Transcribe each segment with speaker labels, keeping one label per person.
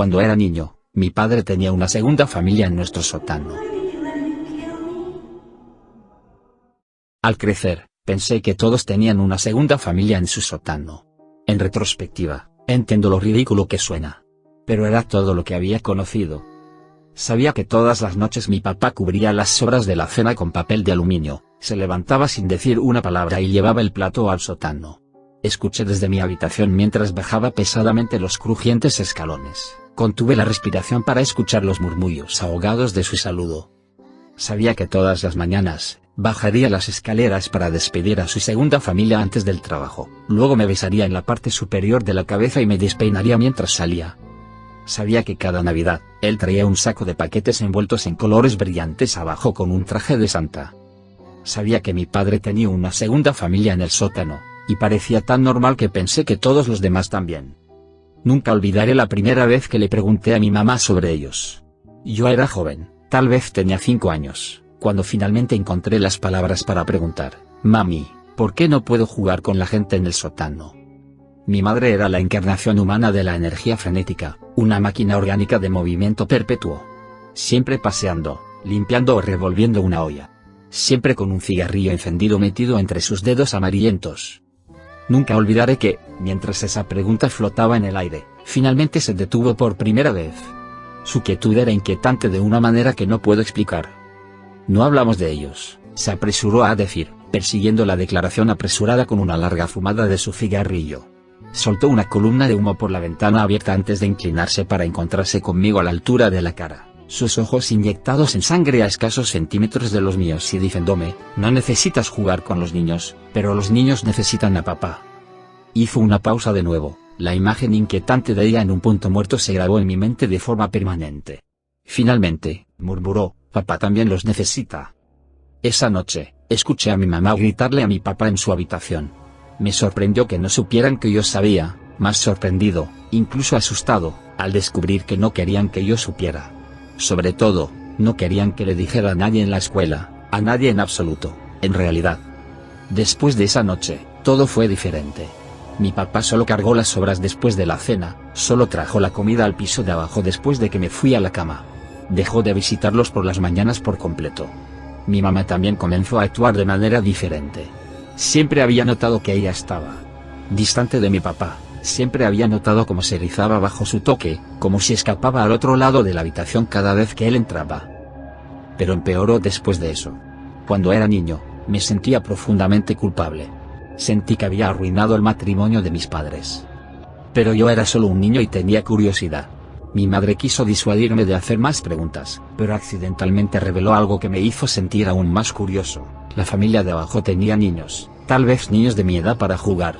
Speaker 1: Cuando era niño, mi padre tenía una segunda familia en nuestro sótano. Al crecer, pensé que todos tenían una segunda familia en su sótano. En retrospectiva, entiendo lo ridículo que suena. Pero era todo lo que había conocido. Sabía que todas las noches mi papá cubría las sobras de la cena con papel de aluminio, se levantaba sin decir una palabra y llevaba el plato al sótano. Escuché desde mi habitación mientras bajaba pesadamente los crujientes escalones, contuve la respiración para escuchar los murmullos ahogados de su saludo. Sabía que todas las mañanas, bajaría las escaleras para despedir a su segunda familia antes del trabajo, luego me besaría en la parte superior de la cabeza y me despeinaría mientras salía. Sabía que cada Navidad, él traía un saco de paquetes envueltos en colores brillantes abajo con un traje de Santa. Sabía que mi padre tenía una segunda familia en el sótano, y parecía tan normal que pensé que todos los demás también. Nunca olvidaré la primera vez que le pregunté a mi mamá sobre ellos. Yo era joven, tal vez tenía 5 años, cuando finalmente encontré las palabras para preguntar: «Mami, ¿por qué no puedo jugar con la gente en el sótano?». Mi madre era la encarnación humana de la energía frenética, una máquina orgánica de movimiento perpetuo. Siempre paseando, limpiando o revolviendo una olla. Siempre con un cigarrillo encendido metido entre sus dedos amarillentos. Nunca olvidaré que, mientras esa pregunta flotaba en el aire, finalmente se detuvo por primera vez. Su quietud era inquietante de una manera que no puedo explicar. «No hablamos de ellos», se apresuró a decir, persiguiendo la declaración apresurada con una larga fumada de su cigarrillo. Soltó una columna de humo por la ventana abierta antes de inclinarse para encontrarse conmigo a la altura de la cara, sus ojos inyectados en sangre a escasos centímetros de los míos y diciéndome: «No necesitas jugar con los niños, pero los niños necesitan a papá». Hizo una pausa de nuevo, la imagen inquietante de ella en un punto muerto se grabó en mi mente de forma permanente. Finalmente, murmuró: «Papá también los necesita». Esa noche, escuché a mi mamá gritarle a mi papá en su habitación. Me sorprendió que no supieran que yo sabía, más sorprendido, incluso asustado, al descubrir que no querían que yo supiera. Sobre todo, no querían que le dijera a nadie en la escuela, a nadie en absoluto, en realidad. Después de esa noche, todo fue diferente. Mi papá solo cargó las sobras después de la cena, solo trajo la comida al piso de abajo después de que me fui a la cama. Dejó de visitarlos por las mañanas por completo. Mi mamá también comenzó a actuar de manera diferente. Siempre había notado que ella estaba distante de mi papá, siempre había notado cómo se erizaba bajo su toque, como si escapaba al otro lado de la habitación cada vez que él entraba. Pero empeoró después de eso. Cuando era niño, me sentía profundamente culpable. Sentí que había arruinado el matrimonio de mis padres. Pero yo era solo un niño y tenía curiosidad. Mi madre quiso disuadirme de hacer más preguntas, pero accidentalmente reveló algo que me hizo sentir aún más curioso. La familia de abajo tenía niños, tal vez niños de mi edad para jugar.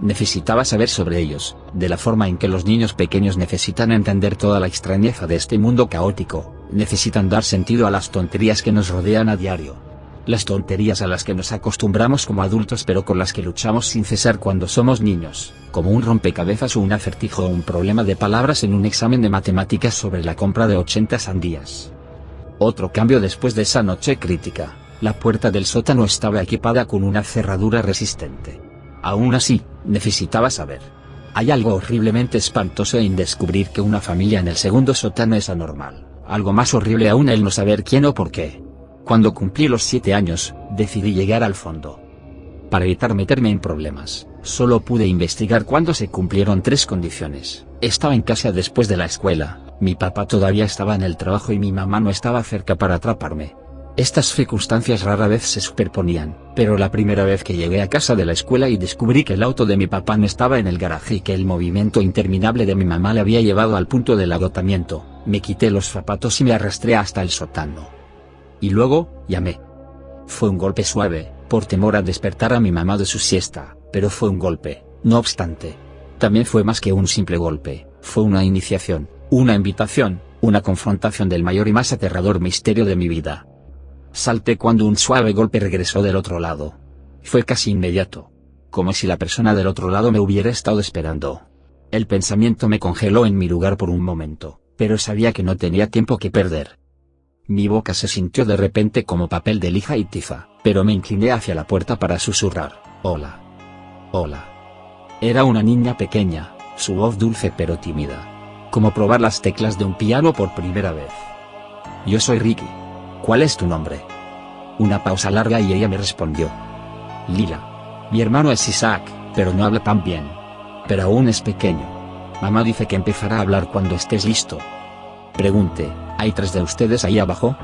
Speaker 1: Necesitaba saber sobre ellos, de la forma en que los niños pequeños necesitan entender toda la extrañeza de este mundo caótico, necesitan dar sentido a las tonterías que nos rodean a diario. Las tonterías a las que nos acostumbramos como adultos pero con las que luchamos sin cesar cuando somos niños, como un rompecabezas o un acertijo o un problema de palabras en un examen de matemáticas sobre la compra de 80 sandías. Otro cambio después de esa noche crítica, la puerta del sótano estaba equipada con una cerradura resistente. Aún así, necesitaba saber. Hay algo horriblemente espantoso en descubrir que una familia en el segundo sótano es anormal, algo más horrible aún el no saber quién o por qué. Cuando cumplí los 7 años, decidí llegar al fondo. Para evitar meterme en problemas, solo pude investigar cuando se cumplieron 3 condiciones. Estaba en casa después de la escuela, mi papá todavía estaba en el trabajo y mi mamá no estaba cerca para atraparme. Estas circunstancias rara vez se superponían, pero la primera vez que llegué a casa de la escuela y descubrí que el auto de mi papá no estaba en el garaje y que el movimiento interminable de mi mamá le había llevado al punto del agotamiento, me quité los zapatos y me arrastré hasta el sótano. Y luego, llamé. Fue un golpe suave, por temor a despertar a mi mamá de su siesta, pero fue un golpe, no obstante. También fue más que un simple golpe, fue una iniciación, una invitación, una confrontación del mayor y más aterrador misterio de mi vida. Salté cuando un suave golpe regresó del otro lado. Fue casi inmediato. Como si la persona del otro lado me hubiera estado esperando. El pensamiento me congeló en mi lugar por un momento, pero sabía que no tenía tiempo que perder. Mi boca se sintió de repente como papel de lija y tiza, pero me incliné hacia la puerta para susurrar: «Hola. Hola». Era una niña pequeña, su voz dulce pero tímida. como probar las teclas de un piano por primera vez. Yo soy Ricky. ¿Cuál es tu nombre? Una pausa larga y ella me respondió. Lila. Mi hermano es Isaac, pero no habla tan bien. Pero aún es pequeño. Mamá dice que empezará a hablar cuando estés listo. Pregunté, ¿hay 3 de ustedes ahí abajo?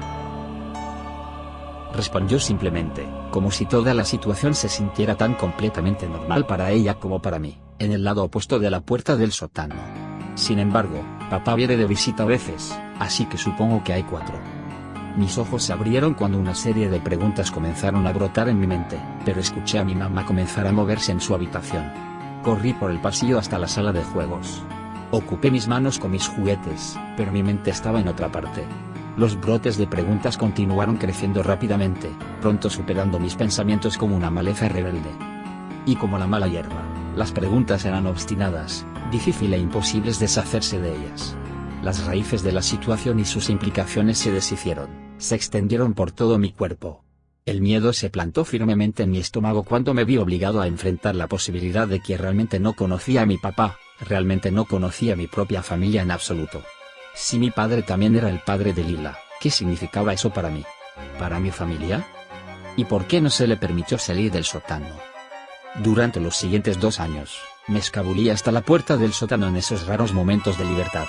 Speaker 1: Respondió simplemente, como si toda la situación se sintiera tan completamente normal para ella como para mí, en el lado opuesto de la puerta del sótano. Sin embargo, papá viene de visita a veces, así que supongo que hay 4. Mis ojos se abrieron cuando una serie de preguntas comenzaron a brotar en mi mente, pero escuché a mi mamá comenzar a moverse en su habitación. Corrí por el pasillo hasta la sala de juegos. Ocupé mis manos con mis juguetes, pero mi mente estaba en otra parte. Los brotes de preguntas continuaron creciendo rápidamente, pronto superando mis pensamientos como una maleza rebelde. Y como la mala hierba, las preguntas eran obstinadas, difícil e imposibles deshacerse de ellas. Las raíces de la situación y sus implicaciones se deshicieron, se extendieron por todo mi cuerpo. El miedo se plantó firmemente en mi estómago cuando me vi obligado a enfrentar la posibilidad de que realmente no conocía a mi papá, realmente no conocía a mi propia familia en absoluto. Si mi padre también era el padre de Lila, ¿qué significaba eso para mí? ¿Para mi familia? ¿Y por qué no se le permitió salir del sótano? Durante los siguientes 2 años, me escabullí hasta la puerta del sótano en esos raros momentos de libertad.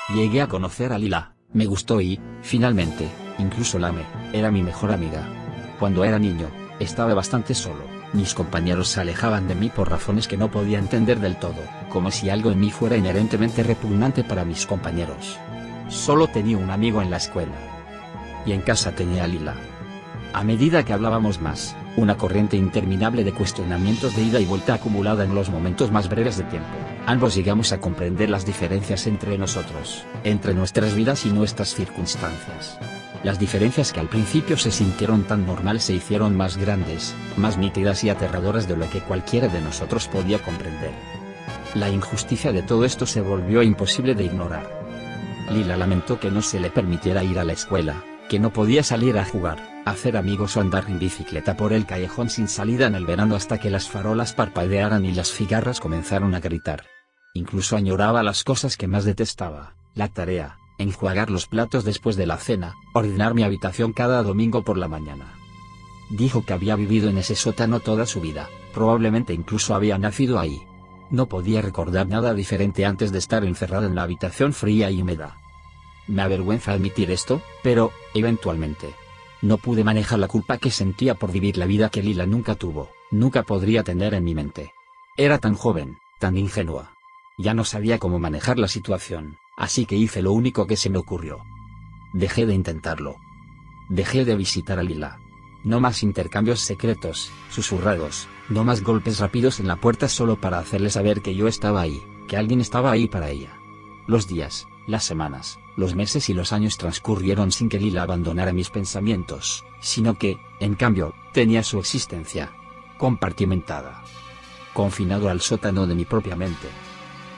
Speaker 1: Llegué a conocer a Lila, me gustó y, finalmente, incluso la amé, era mi mejor amiga. Cuando era niño, estaba bastante solo, mis compañeros se alejaban de mí por razones que no podía entender del todo, como si algo en mí fuera inherentemente repugnante para mis compañeros. Solo tenía un amigo en la escuela. Y en casa tenía a Lila. A medida que hablábamos más, una corriente interminable de cuestionamientos de ida y vuelta acumulada en los momentos más breves de tiempo, ambos llegamos a comprender las diferencias entre nosotros, entre nuestras vidas y nuestras circunstancias. Las diferencias que al principio se sintieron tan normales se hicieron más grandes, más nítidas y aterradoras de lo que cualquiera de nosotros podía comprender. La injusticia de todo esto se volvió imposible de ignorar. Lila lamentó que no se le permitiera ir a la escuela, que no podía salir a jugar, hacer amigos o andar en bicicleta por el callejón sin salida en el verano hasta que las farolas parpadearan y las cigarras comenzaron a gritar. Incluso añoraba las cosas que más detestaba, la tarea, enjuagar los platos después de la cena, ordenar mi habitación cada domingo por la mañana. Dijo que había vivido en ese sótano toda su vida, probablemente incluso había nacido ahí. No podía recordar nada diferente antes de estar encerrado en la habitación fría y húmeda. Me avergüenza admitir esto, pero, eventualmente, no pude manejar la culpa que sentía por vivir la vida que Lila nunca tuvo, nunca podría tener en mi mente. Era tan joven, tan ingenua. Ya no sabía cómo manejar la situación, así que hice lo único que se me ocurrió. Dejé de intentarlo. Dejé de visitar a Lila. No más intercambios secretos, susurrados, no más golpes rápidos en la puerta solo para hacerle saber que yo estaba ahí, que alguien estaba ahí para ella. Los días, las semanas, los meses y los años transcurrieron sin que Lila abandonara mis pensamientos, sino que, en cambio, tenía su existencia compartimentada, confinado al sótano de mi propia mente.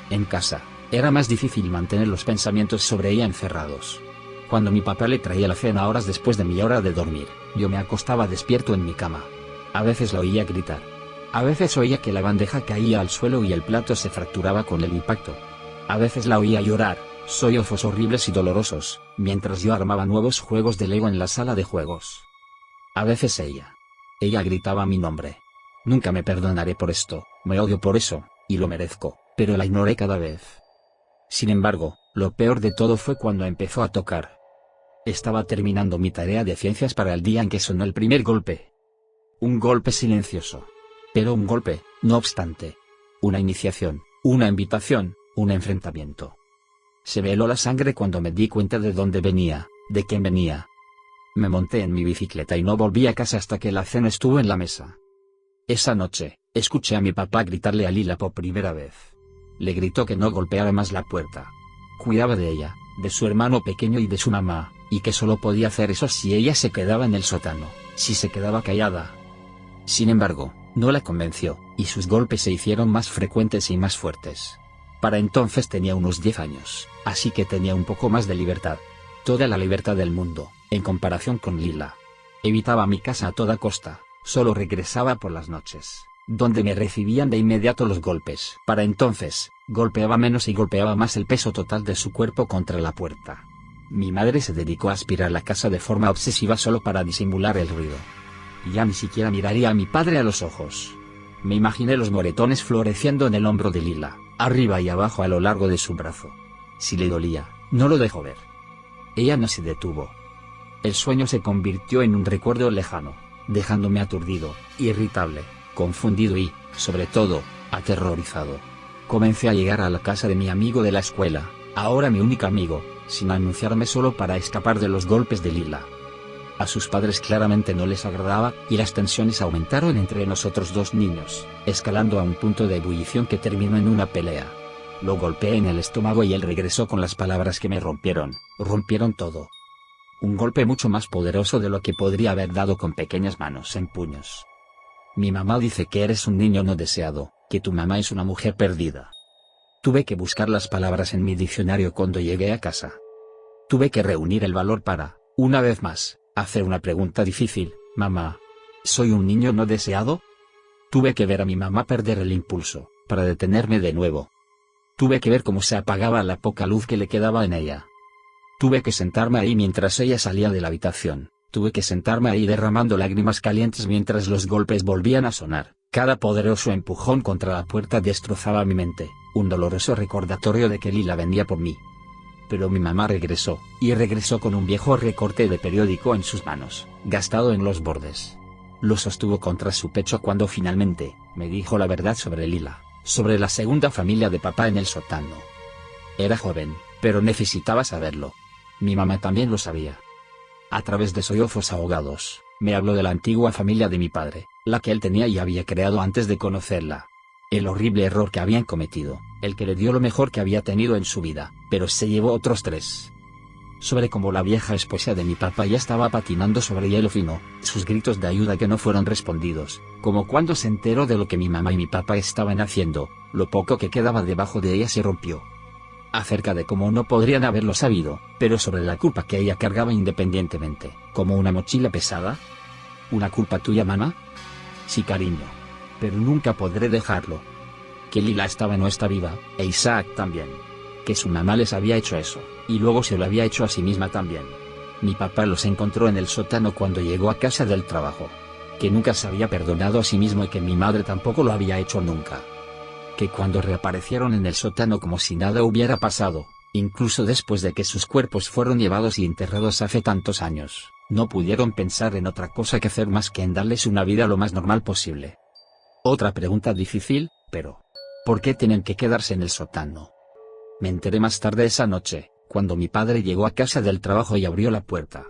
Speaker 1: En casa, era más difícil mantener los pensamientos sobre ella encerrados. Cuando mi papá le traía la cena horas después de mi hora de dormir, yo me acostaba despierto en mi cama. A veces la oía gritar. A veces oía que la bandeja caía al suelo y el plato se fracturaba con el impacto. A veces la oía llorar, sollozos horribles y dolorosos, mientras yo armaba nuevos juegos de Lego en la sala de juegos. A veces ella gritaba mi nombre. Nunca me perdonaré por esto, me odio por eso, y lo merezco, pero la ignoré cada vez. Sin embargo, lo peor de todo fue cuando empezó a tocar. Estaba terminando mi tarea de ciencias para el día en que sonó el primer golpe. Un golpe silencioso. Pero un golpe, no obstante. Una iniciación, una invitación, un enfrentamiento. Se me heló la sangre cuando me di cuenta de dónde venía, de quién venía. Me monté en mi bicicleta y no volví a casa hasta que la cena estuvo en la mesa. Esa noche, escuché a mi papá gritarle a Lila por primera vez. Le gritó que no golpeara más la puerta. Cuidaba de ella, de su hermano pequeño y de su mamá, y que solo podía hacer eso si ella se quedaba en el sótano, si se quedaba callada. Sin embargo, no la convenció, y sus golpes se hicieron más frecuentes y más fuertes. Para entonces tenía unos 10 años, así que tenía un poco más de libertad. Toda la libertad del mundo, en comparación con Lila. Evitaba mi casa a toda costa, solo regresaba por las noches, donde me recibían de inmediato los golpes. Para entonces, Golpeaba menos y golpeaba más el peso total de su cuerpo contra la puerta. Mi madre se dedicó a aspirar la casa de forma obsesiva solo para disimular el ruido. Ya ni siquiera miraría a mi padre a los ojos. Me imaginé los moretones floreciendo en el hombro de Lila, arriba y abajo a lo largo de su brazo. Si le dolía, no lo dejó ver. Ella no se detuvo. El sueño se convirtió en un recuerdo lejano, dejándome aturdido, irritable, confundido y, sobre todo, aterrorizado. Comencé a llegar a la casa de mi amigo de la escuela, ahora mi único amigo, sin anunciarme solo para escapar de los golpes de Lila. A sus padres claramente no les agradaba, y las tensiones aumentaron entre nosotros dos niños, escalando a un punto de ebullición que terminó en una pelea. Lo golpeé en el estómago y él regresó con las palabras que me rompieron todo. Un golpe mucho más poderoso de lo que podría haber dado con pequeñas manos en puños. Mi mamá dice que eres un niño no deseado, que tu mamá es una mujer perdida. Tuve que buscar las palabras en mi diccionario cuando llegué a casa. Tuve que reunir el valor para, una vez más, hacer una pregunta difícil: mamá, ¿soy un niño no deseado? Tuve que ver a mi mamá perder el impulso, para detenerme de nuevo. Tuve que ver cómo se apagaba la poca luz que le quedaba en ella. Tuve que sentarme ahí mientras ella salía de la habitación, tuve que sentarme ahí derramando lágrimas calientes mientras los golpes volvían a sonar. Cada poderoso empujón contra la puerta destrozaba mi mente, un doloroso recordatorio de que Lila venía por mí. Pero mi mamá regresó, y regresó con un viejo recorte de periódico en sus manos, gastado en los bordes. Lo sostuvo contra su pecho cuando finalmente, me dijo la verdad sobre Lila, sobre la segunda familia de papá en el sótano. Era joven, pero necesitaba saberlo. Mi mamá también lo sabía. A través de sollozos ahogados, me habló de la antigua familia de mi padre, la que él tenía y había creado antes de conocerla. El horrible error que habían cometido, el que le dio lo mejor que había tenido en su vida, pero se llevó otros 3. Sobre cómo la vieja esposa de mi papá ya estaba patinando sobre hielo fino, sus gritos de ayuda que no fueron respondidos, como cuando se enteró de lo que mi mamá y mi papá estaban haciendo, lo poco que quedaba debajo de ella se rompió. Acerca de cómo no podrían haberlo sabido, pero sobre la culpa que ella cargaba independientemente, como una mochila pesada. ¿Una culpa tuya, mamá? Sí, cariño. Pero nunca podré dejarlo. Que Lila estaba no está viva, e Isaac también. Que su mamá les había hecho eso, y luego se lo había hecho a sí misma también. Mi papá los encontró en el sótano cuando llegó a casa del trabajo. Que nunca se había perdonado a sí mismo y que mi madre tampoco lo había hecho nunca. Que cuando reaparecieron en el sótano como si nada hubiera pasado, incluso después de que sus cuerpos fueron llevados y enterrados hace tantos años, no pudieron pensar en otra cosa que hacer más que en darles una vida lo más normal posible. Otra pregunta difícil, pero ¿por qué tienen que quedarse en el sótano? Me enteré más tarde esa noche, cuando mi padre llegó a casa del trabajo y abrió la puerta.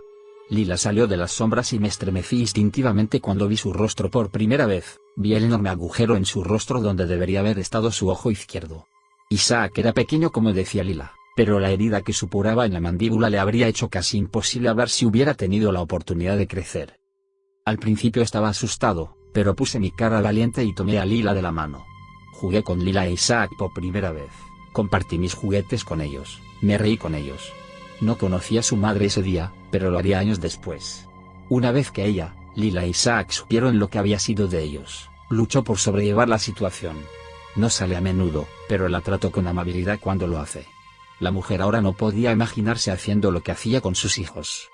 Speaker 1: Lila salió de las sombras y me estremecí instintivamente cuando vi su rostro por primera vez. Vi el enorme agujero en su rostro donde debería haber estado su ojo izquierdo. Isaac era pequeño como decía Lila, pero la herida que supuraba en la mandíbula le habría hecho casi imposible hablar si hubiera tenido la oportunidad de crecer. Al principio estaba asustado, pero puse mi cara valiente y tomé a Lila de la mano. Jugué con Lila e Isaac por primera vez, compartí mis juguetes con ellos, me reí con ellos. No conocí a su madre ese día, pero lo haría años después. Una vez que ella, Lila e Isaac supieron lo que había sido de ellos, luchó por sobrellevar la situación. No sale a menudo, pero la trató con amabilidad cuando lo hace. La mujer ahora no podía imaginarse haciendo lo que hacía con sus hijos.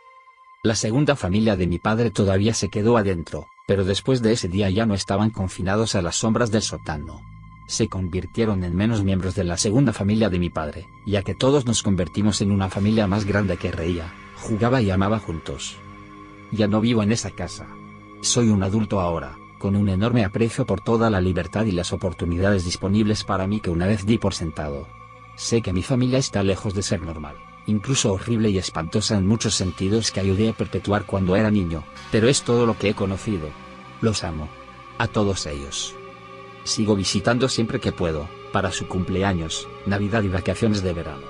Speaker 1: La segunda familia de mi padre todavía se quedó adentro, pero después de ese día ya no estaban confinados a las sombras del sótano. Se convirtieron en menos miembros de la segunda familia de mi padre, ya que todos nos convertimos en una familia más grande que reía, jugaba y amaba juntos. Ya no vivo en esa casa. Soy un adulto ahora, con un enorme aprecio por toda la libertad y las oportunidades disponibles para mí que una vez di por sentado. Sé que mi familia está lejos de ser normal, incluso horrible y espantosa en muchos sentidos que ayudé a perpetuar cuando era niño, pero es todo lo que he conocido. Los amo. A todos ellos. Sigo visitando siempre que puedo, para su cumpleaños, Navidad y vacaciones de verano.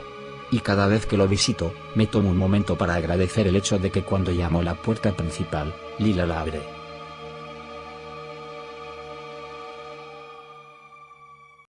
Speaker 1: Y cada vez que lo visito, me tomo un momento para agradecer el hecho de que cuando llamo a la puerta principal, Lila la abre.